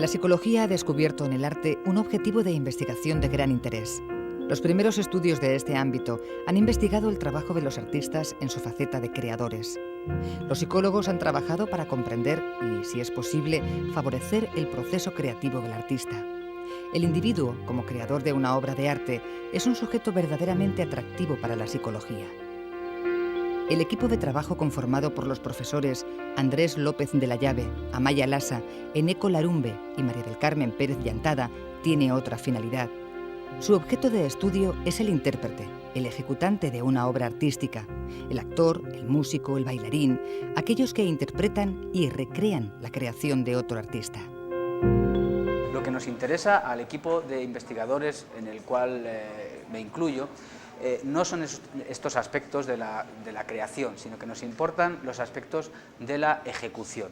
La psicología ha descubierto en el arte un objetivo de investigación de gran interés. Los primeros estudios de este ámbito han investigado el trabajo de los artistas en su faceta de creadores. Los psicólogos han trabajado para comprender y, si es posible, favorecer el proceso creativo del artista. El individuo, como creador de una obra de arte, es un sujeto verdaderamente atractivo para la psicología. El equipo de trabajo conformado por los profesores Andrés López de la Llave, Amaya Lasa, Eneco Larumbe y María del Carmen Pérez Llantada tiene otra finalidad. Su objeto de estudio es el intérprete, el ejecutante de una obra artística, el actor, el músico, el bailarín, aquellos que interpretan y recrean la creación de otro artista. Lo que nos interesa al equipo de investigadores en el cual me incluyo no son estos aspectos de la creación, sino que nos importan los aspectos de la ejecución.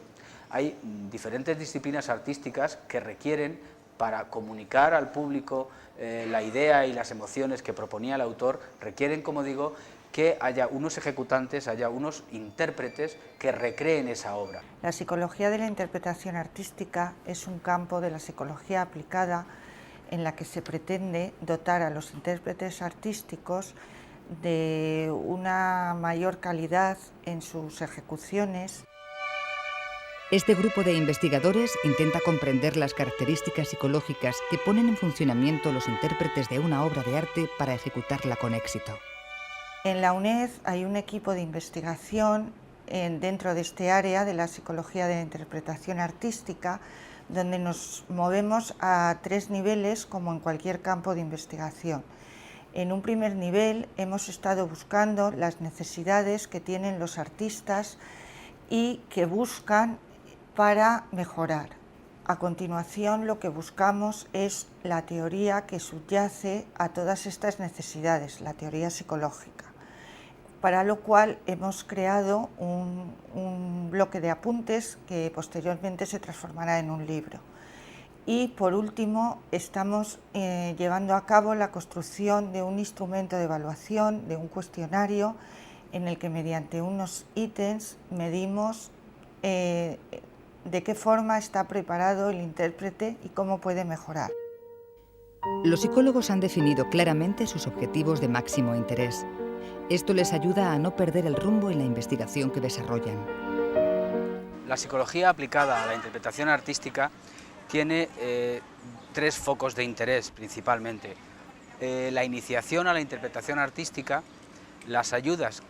Hay diferentes disciplinas artísticas que requieren, para comunicar al público la idea y las emociones que proponía el autor, requieren, como digo, que haya unos ejecutantes, haya unos intérpretes que recreen esa obra. La psicología de la interpretación artística es un campo de la psicología aplicada en la que se pretende dotar a los intérpretes artísticos de una mayor calidad en sus ejecuciones. Este grupo de investigadores intenta comprender las características psicológicas que ponen en funcionamiento los intérpretes de una obra de arte para ejecutarla con éxito. En la UNED hay un equipo de investigación dentro de este área de la psicología de la interpretación artística, donde nos movemos a 3 niveles como en cualquier campo de investigación. En un primer nivel hemos estado buscando las necesidades que tienen los artistas y que buscan para mejorar. A continuación, lo que buscamos es la teoría que subyace a todas estas necesidades, la teoría psicológica, para lo cual hemos creado un bloque de apuntes que posteriormente se transformará en un libro. Y por último, estamos llevando a cabo la construcción de un instrumento de evaluación, de un cuestionario, en el que mediante unos ítems medimos de qué forma está preparado el intérprete y cómo puede mejorar. Los psicólogos han definido claramente sus objetivos de máximo interés. Esto les ayuda a no perder el rumbo en la investigación que desarrollan. La psicología aplicada a la interpretación artística tiene 3 focos de interés principalmente. La iniciación a la interpretación artística, las ayudas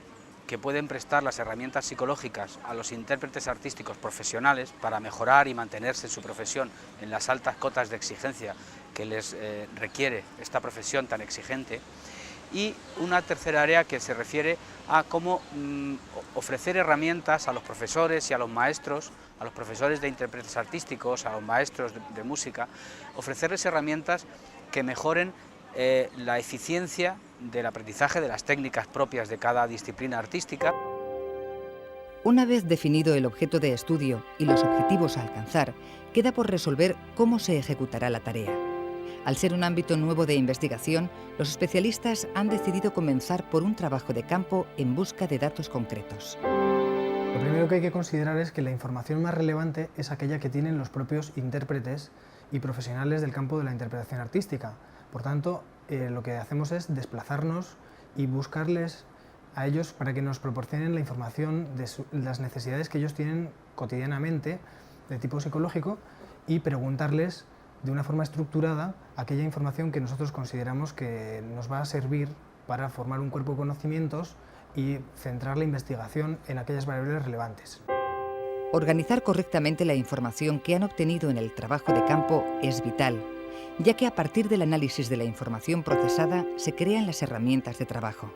que pueden prestar las herramientas psicológicas a los intérpretes artísticos profesionales para mejorar y mantenerse en su profesión en las altas cotas de exigencia que les requiere esta profesión tan exigente, y una tercera área que se refiere a cómo ofrecer herramientas a los profesores y a los maestros, a los profesores de intérpretes artísticos, a los maestros de música, ofrecerles herramientas que mejoren la eficiencia del aprendizaje de las técnicas propias de cada disciplina artística. Una vez definido el objeto de estudio y los objetivos a alcanzar, queda por resolver cómo se ejecutará la tarea. Al ser un ámbito nuevo de investigación, los especialistas han decidido comenzar por un trabajo de campo en busca de datos concretos. Lo primero que hay que considerar es que la información más relevante es aquella que tienen los propios intérpretes y profesionales del campo de la interpretación artística. Por tanto, lo que hacemos es desplazarnos y buscarles a ellos para que nos proporcionen la información de las necesidades que ellos tienen cotidianamente de tipo psicológico y preguntarles de una forma estructurada aquella información que nosotros consideramos que nos va a servir para formar un cuerpo de conocimientos y centrar la investigación en aquellas variables relevantes. Organizar correctamente la información que han obtenido en el trabajo de campo es vital, ya que a partir del análisis de la información procesada se crean las herramientas de trabajo.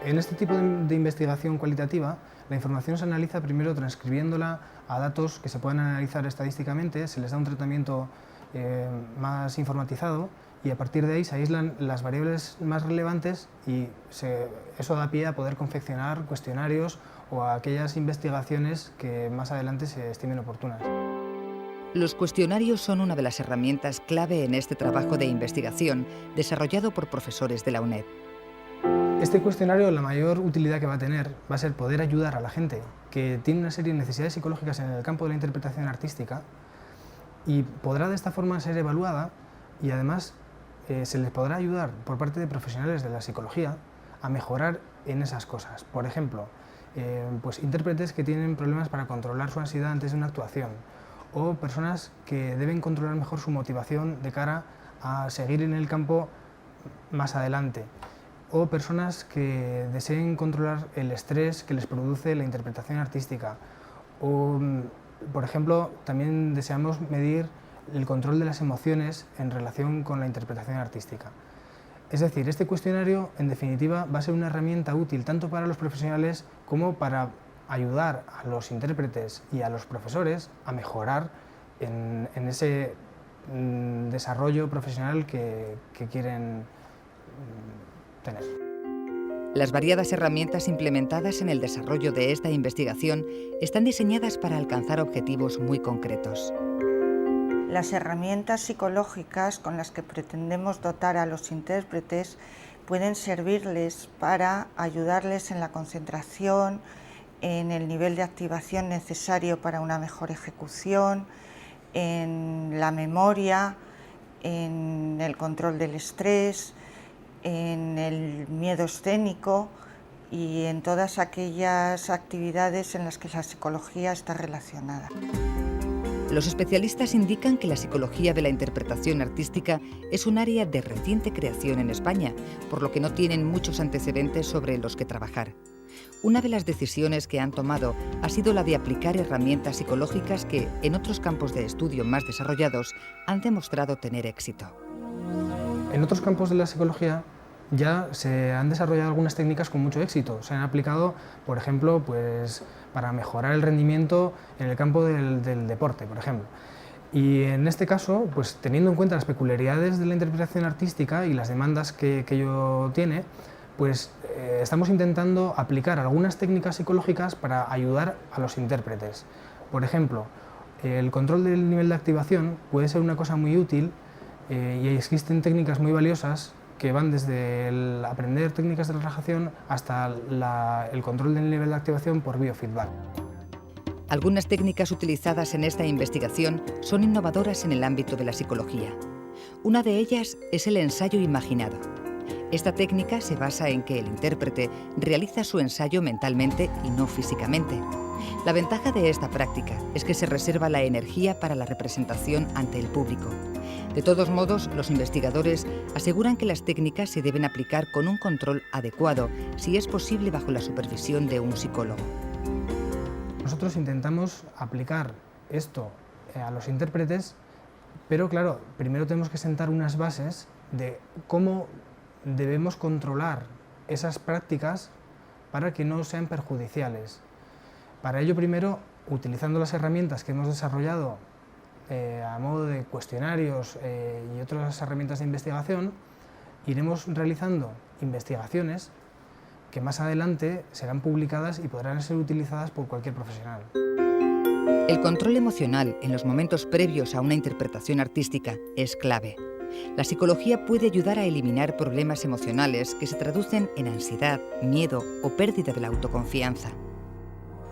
En este tipo de investigación cualitativa, la información se analiza primero transcribiéndola a datos que se puedan analizar estadísticamente, se les da un tratamiento más informatizado y a partir de ahí se aíslan las variables más relevantes y eso da pie a poder confeccionar cuestionarios o a aquellas investigaciones que más adelante se estimen oportunas. Los cuestionarios son una de las herramientas clave en este trabajo de investigación desarrollado por profesores de la UNED. Este cuestionario, la mayor utilidad que va a tener va a ser poder ayudar a la gente que tiene una serie de necesidades psicológicas en el campo de la interpretación artística y podrá de esta forma ser evaluada y además se les podrá ayudar por parte de profesionales de la psicología a mejorar en esas cosas. Por ejemplo, pues intérpretes que tienen problemas para controlar su ansiedad antes de una actuación, o personas que deben controlar mejor su motivación de cara a seguir en el campo más adelante, o personas que deseen controlar el estrés que les produce la interpretación artística, o por ejemplo también deseamos medir el control de las emociones en relación con la interpretación artística. Es decir, este cuestionario en definitiva va a ser una herramienta útil tanto para los profesionales como para ayudar a los intérpretes y a los profesores a mejorar en ese desarrollo profesional que quieren tener. Las variadas herramientas implementadas en el desarrollo de esta investigación están diseñadas para alcanzar objetivos muy concretos. Las herramientas psicológicas con las que pretendemos dotar a los intérpretes pueden servirles para ayudarles en la concentración, en el nivel de activación necesario para una mejor ejecución, en la memoria, en el control del estrés, en el miedo escénico y en todas aquellas actividades en las que la psicología está relacionada. Los especialistas indican que la psicología de la interpretación artística es un área de reciente creación en España, por lo que no tienen muchos antecedentes sobre los que trabajar. Una de las decisiones que han tomado ha sido la de aplicar herramientas psicológicas que, en otros campos de estudio más desarrollados, han demostrado tener éxito. En otros campos de la psicología ya se han desarrollado algunas técnicas con mucho éxito. Se han aplicado, por ejemplo, pues, para mejorar el rendimiento en el campo del deporte, por ejemplo. Y en este caso, pues, teniendo en cuenta las peculiaridades de la interpretación artística y las demandas que ello tiene, pues estamos intentando aplicar algunas técnicas psicológicas para ayudar a los intérpretes. Por ejemplo, el control del nivel de activación puede ser una cosa muy útil y existen técnicas muy valiosas que van desde el aprender técnicas de relajación hasta el control del nivel de activación por biofeedback. Algunas técnicas utilizadas en esta investigación son innovadoras en el ámbito de la psicología. Una de ellas es el ensayo imaginado. Esta técnica se basa en que el intérprete realiza su ensayo mentalmente y no físicamente. La ventaja de esta práctica es que se reserva la energía para la representación ante el público. De todos modos, los investigadores aseguran que las técnicas se deben aplicar con un control adecuado, si es posible bajo la supervisión de un psicólogo. Nosotros intentamos aplicar esto a los intérpretes, pero claro, primero tenemos que sentar unas bases de cómo debemos controlar esas prácticas para que no sean perjudiciales. Para ello, primero, utilizando las herramientas que hemos desarrollado a modo de cuestionarios y otras herramientas de investigación, iremos realizando investigaciones que más adelante serán publicadas y podrán ser utilizadas por cualquier profesional. El control emocional en los momentos previos a una interpretación artística es clave. La psicología puede ayudar a eliminar problemas emocionales que se traducen en ansiedad, miedo o pérdida de la autoconfianza.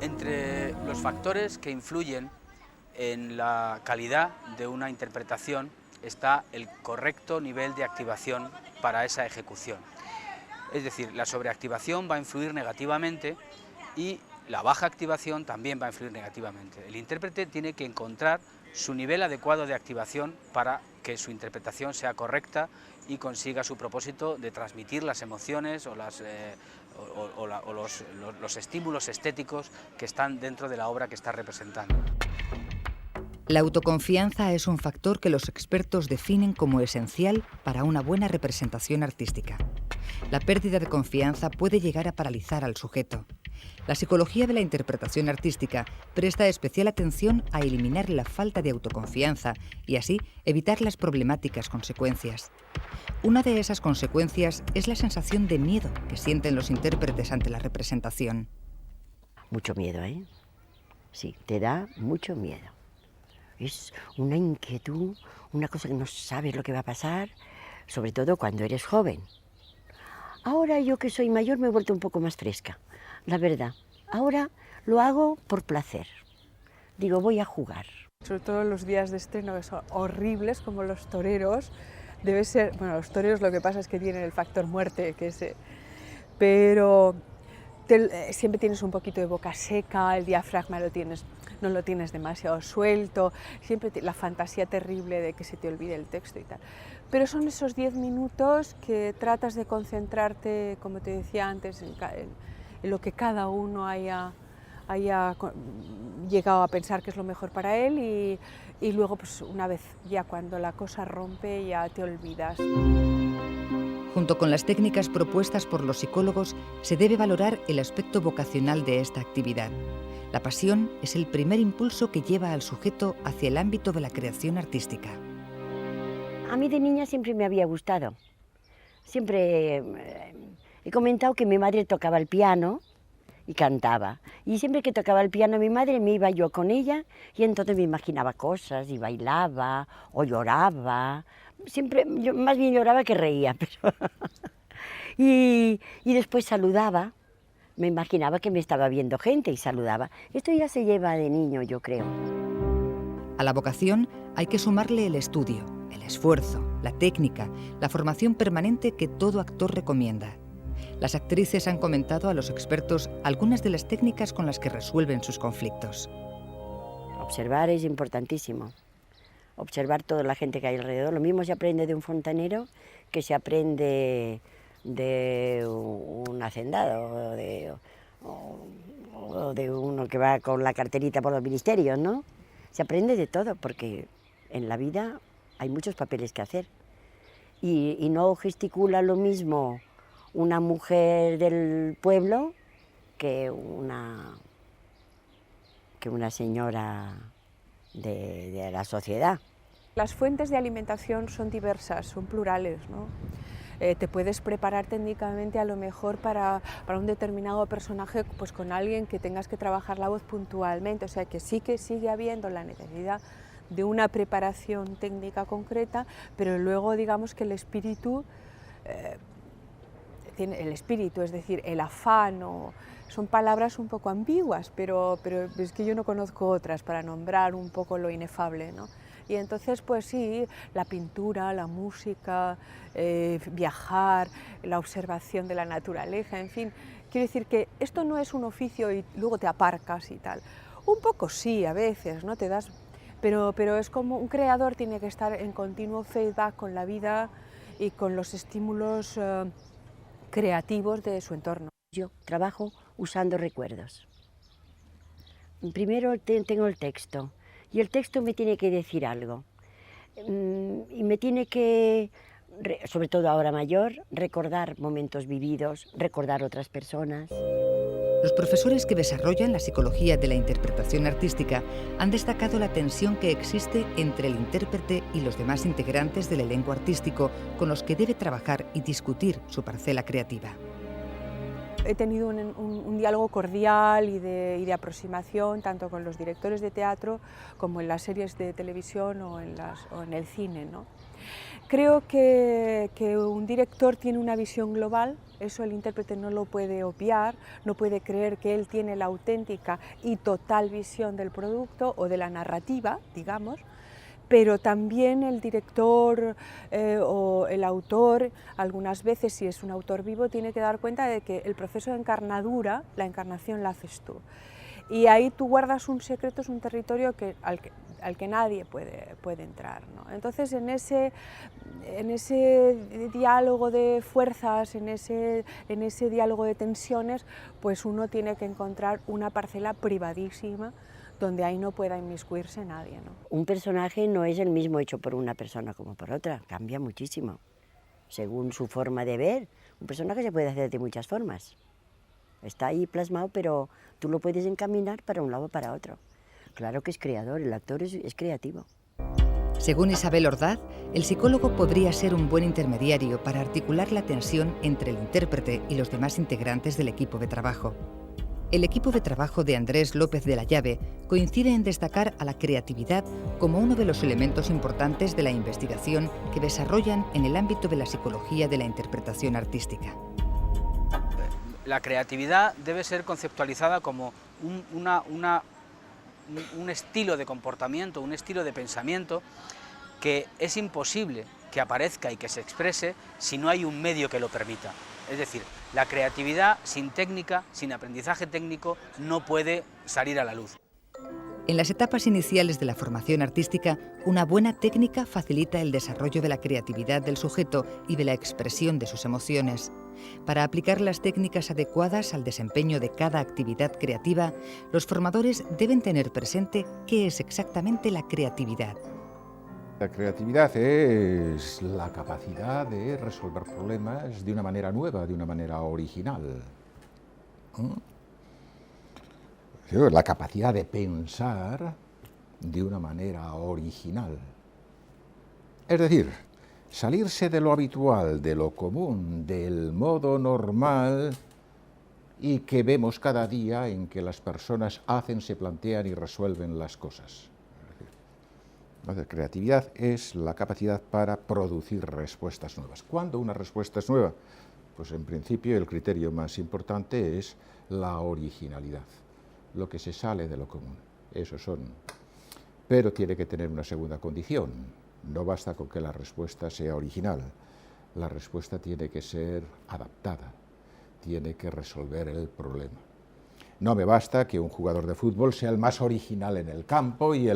Entre los factores que influyen en la calidad de una interpretación está el correcto nivel de activación para esa ejecución. Es decir, la sobreactivación va a influir negativamente y la baja activación también va a influir negativamente. El intérprete tiene que encontrar su nivel adecuado de activación para que su interpretación sea correcta y consiga su propósito de transmitir las emociones o los estímulos estéticos que están dentro de la obra que está representando. La autoconfianza es un factor que los expertos definen como esencial para una buena representación artística. La pérdida de confianza puede llegar a paralizar al sujeto. La psicología de la interpretación artística presta especial atención a eliminar la falta de autoconfianza y así evitar las problemáticas consecuencias. Una de esas consecuencias es la sensación de miedo que sienten los intérpretes ante la representación. Mucho miedo, ¿eh? Sí, te da mucho miedo. Es una inquietud, una cosa que no sabes lo que va a pasar, sobre todo cuando eres joven. Ahora yo que soy mayor me he vuelto un poco más fresca, la verdad. Ahora lo hago por placer. Digo, voy a jugar. Sobre todo los días de estreno, que son horribles, como los toreros. Debe ser, bueno, los toreros lo que pasa es que tienen el factor muerte, pero siempre tienes un poquito de boca seca, el diafragma no lo tienes demasiado suelto, siempre la fantasía terrible de que se te olvide el texto y tal. Pero son esos 10 minutos que tratas de concentrarte, como te decía antes, en lo que cada uno haya llegado a pensar que es lo mejor para él y luego, pues una vez ya cuando la cosa rompe, ya te olvidas. Junto con las técnicas propuestas por los psicólogos, se debe valorar el aspecto vocacional de esta actividad. La pasión es el primer impulso que lleva al sujeto hacia el ámbito de la creación artística. A mí de niña siempre me había gustado. Siempre he comentado que mi madre tocaba el piano y cantaba. Y siempre que tocaba el piano mi madre, me iba yo con ella y entonces me imaginaba cosas y bailaba o lloraba. Siempre, yo más bien lloraba que reía, pero y después saludaba, me imaginaba que me estaba viendo gente y saludaba. Esto ya se lleva de niño, yo creo. A la vocación hay que sumarle el estudio, el esfuerzo, la técnica, la formación permanente que todo actor recomienda. Las actrices han comentado a los expertos algunas de las técnicas con las que resuelven sus conflictos. Observar es importantísimo. Observar toda la gente que hay alrededor. Lo mismo se aprende de un fontanero que se aprende de un hacendado o de uno que va con la carterita por los ministerios, ¿no? Se aprende de todo porque en la vida hay muchos papeles que hacer y no gesticula lo mismo una mujer del pueblo que una señora de la sociedad. Las fuentes de alimentación son diversas, son plurales, ¿no? Te puedes preparar técnicamente a lo mejor para un determinado personaje, pues con alguien que tengas que trabajar la voz puntualmente, o sea que sí que sigue habiendo la necesidad de una preparación técnica concreta, pero luego digamos que el espíritu, es decir, el afán, son palabras un poco ambiguas, pero es que yo no conozco otras para nombrar un poco lo inefable, ¿no? Y entonces, pues sí, la pintura, la música, viajar, la observación de la naturaleza, en fin, quiero decir que esto no es un oficio y luego te aparcas y tal. Un poco sí, a veces, ¿no? Te das, pero es como un creador tiene que estar en continuo feedback con la vida y con los estímulos creativos de su entorno. Yo trabajo usando recuerdos. Primero tengo el texto y el texto me tiene que decir algo y me tiene que, sobre todo ahora mayor, recordar momentos vividos, recordar otras personas. Los profesores que desarrollan la psicología de la interpretación artística han destacado la tensión que existe entre el intérprete y los demás integrantes del elenco artístico con los que debe trabajar y discutir su parcela creativa. He tenido un diálogo cordial y de aproximación tanto con los directores de teatro como en las series de televisión o en el cine, ¿no? Creo que un director tiene una visión global, eso el intérprete no lo puede obviar, no puede creer que él tiene la auténtica y total visión del producto o de la narrativa, digamos, pero también el director o el autor, algunas veces si es un autor vivo, tiene que dar cuenta de que el proceso de encarnadura, la encarnación la haces tú. Y ahí tú guardas un secreto, es un territorio al que nadie puede entrar, ¿no? Entonces en ese diálogo de fuerzas, en ese diálogo de tensiones, pues uno tiene que encontrar una parcela privadísima donde ahí no pueda inmiscuirse nadie, ¿no? Un personaje no es el mismo hecho por una persona como por otra, cambia muchísimo, según su forma de ver. Un personaje se puede hacer de muchas formas, está ahí plasmado, pero tú lo puedes encaminar para un lado o para otro. Claro que es creador, el actor es creativo. Según Isabel Ordaz, el psicólogo podría ser un buen intermediario para articular la tensión entre el intérprete y los demás integrantes del equipo de trabajo. El equipo de trabajo de Andrés López de la Llave coincide en destacar a la creatividad como uno de los elementos importantes de la investigación que desarrollan en el ámbito de la psicología de la interpretación artística. La creatividad debe ser conceptualizada como un estilo de comportamiento, un estilo de pensamiento que es imposible que aparezca y que se exprese si no hay un medio que lo permita. Es decir, la creatividad sin técnica, sin aprendizaje técnico, no puede salir a la luz. En las etapas iniciales de la formación artística, una buena técnica facilita el desarrollo de la creatividad del sujeto y de la expresión de sus emociones. Para aplicar las técnicas adecuadas al desempeño de cada actividad creativa, los formadores deben tener presente qué es exactamente la creatividad. La creatividad es la capacidad de resolver problemas de una manera nueva, de una manera original. La capacidad de pensar de una manera original. Es decir, salirse de lo habitual, de lo común, del modo normal y que vemos cada día en que las personas hacen, se plantean y resuelven las cosas. La creatividad es la capacidad para producir respuestas nuevas. ¿Cuándo una respuesta es nueva? Pues en principio el criterio más importante es la originalidad, lo que se sale de lo común. Esos son. Pero tiene que tener una segunda condición. No basta con que la respuesta sea original. La respuesta tiene que ser adaptada, tiene que resolver el problema. No me basta que un jugador de fútbol sea el más original en el campo y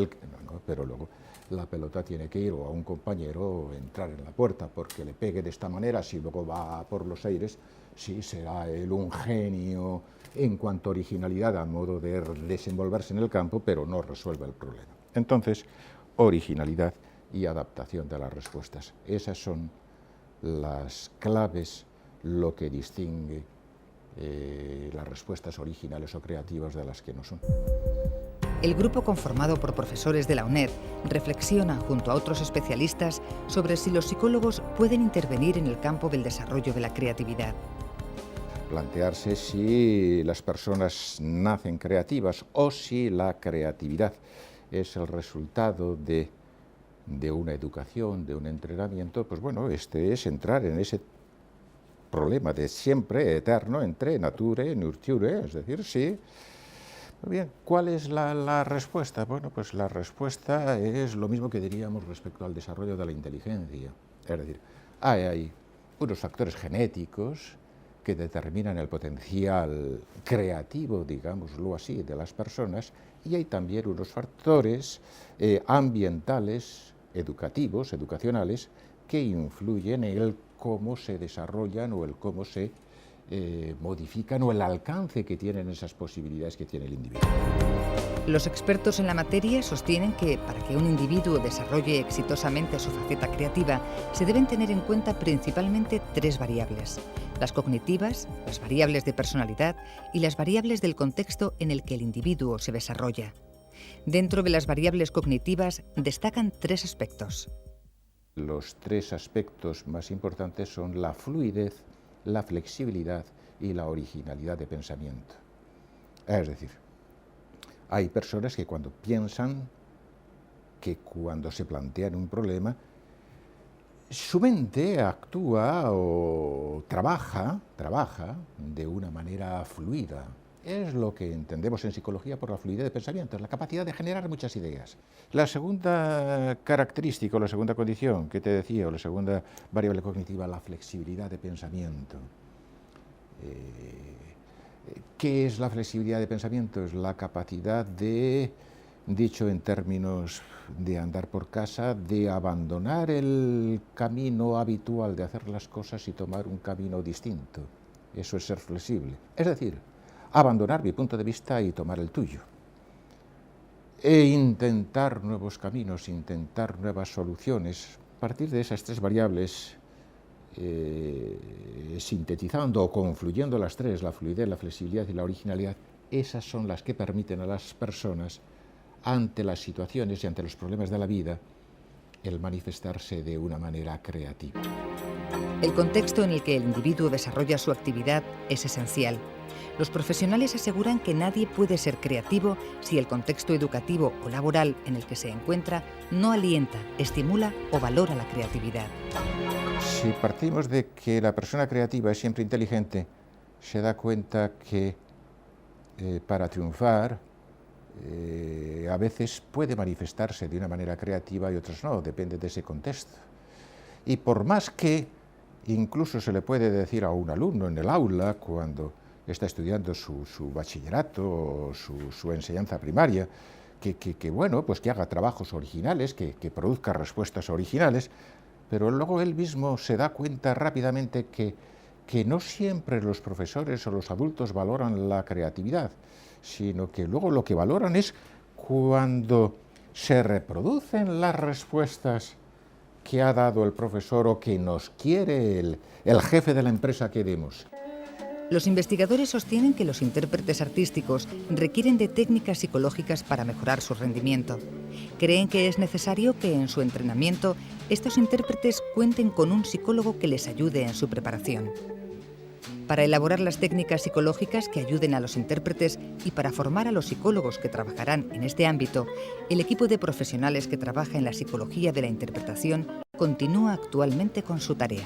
pero luego la pelota tiene que ir o a un compañero o entrar en la puerta, porque le pegue de esta manera, si luego va por los aires, sí será él un genio en cuanto a originalidad, a modo de desenvolverse en el campo, pero no resuelve el problema. Entonces, originalidad y adaptación de las respuestas. Esas son las claves, lo que distingue las respuestas originales o creativas de las que no son. El grupo, conformado por profesores de la UNED, reflexiona junto a otros especialistas sobre si los psicólogos pueden intervenir en el campo del desarrollo de la creatividad. Plantearse si las personas nacen creativas o si la creatividad es el resultado de una educación, de un entrenamiento. Pues bueno, este es entrar en ese problema de siempre eterno entre nature y nurture, es decir, sí. Bien, ¿cuál es la respuesta? Bueno, pues la respuesta es lo mismo que diríamos respecto al desarrollo de la inteligencia. Es decir, hay unos factores genéticos que determinan el potencial creativo, digámoslo así, de las personas, y hay también unos factores ambientales, educativos, educacionales, que influyen en el cómo se desarrollan o el cómo se modifican o el alcance que tienen esas posibilidades que tiene el individuo. Los expertos en la materia sostienen que para que un individuo desarrolle exitosamente su faceta creativa se deben tener en cuenta principalmente tres variables: las cognitivas, las variables de personalidad y las variables del contexto en el que el individuo se desarrolla. Dentro de las variables cognitivas destacan tres aspectos. Los tres aspectos más importantes son la fluidez, la flexibilidad y la originalidad de pensamiento. Es decir, hay personas que cuando piensan, que cuando se plantean un problema, su mente actúa o trabaja de una manera fluida. Es lo que entendemos en psicología por la fluidez de pensamiento, la capacidad de generar muchas ideas. La segunda característica, o la segunda condición que te decía, o la segunda variable cognitiva, la flexibilidad de pensamiento. ¿Qué es la flexibilidad de pensamiento? Es la capacidad de, dicho en términos de andar por casa, de abandonar el camino habitual de hacer las cosas y tomar un camino distinto. Eso es ser flexible. Es decir, abandonar mi punto de vista y tomar el tuyo. E intentar nuevos caminos, intentar nuevas soluciones. A partir de esas tres variables, sintetizando o confluyendo las tres, la fluidez, la flexibilidad y la originalidad, esas son las que permiten a las personas, ante las situaciones y ante los problemas de la vida, el manifestarse de una manera creativa. El contexto en el que el individuo desarrolla su actividad es esencial. Los profesionales aseguran que nadie puede ser creativo si el contexto educativo o laboral en el que se encuentra no alienta, estimula o valora la creatividad. Si partimos de que la persona creativa es siempre inteligente, se da cuenta que para triunfar a veces puede manifestarse de una manera creativa y otras no, depende de ese contexto. Y por más que incluso se le puede decir a un alumno en el aula, cuando está estudiando su bachillerato o su enseñanza primaria, que bueno, pues que haga trabajos originales, que produzca respuestas originales, pero luego él mismo se da cuenta rápidamente que no siempre los profesores o los adultos valoran la creatividad, sino que luego lo que valoran es cuando se reproducen las respuestas que ha dado el profesor o que nos quiere el jefe de la empresa que demos. Los investigadores sostienen que los intérpretes artísticos requieren de técnicas psicológicas para mejorar su rendimiento. Creen que es necesario que en su entrenamiento estos intérpretes cuenten con un psicólogo que les ayude en su preparación. Para elaborar las técnicas psicológicas que ayuden a los intérpretes y para formar a los psicólogos que trabajarán en este ámbito, el equipo de profesionales que trabaja en la psicología de la interpretación continúa actualmente con su tarea.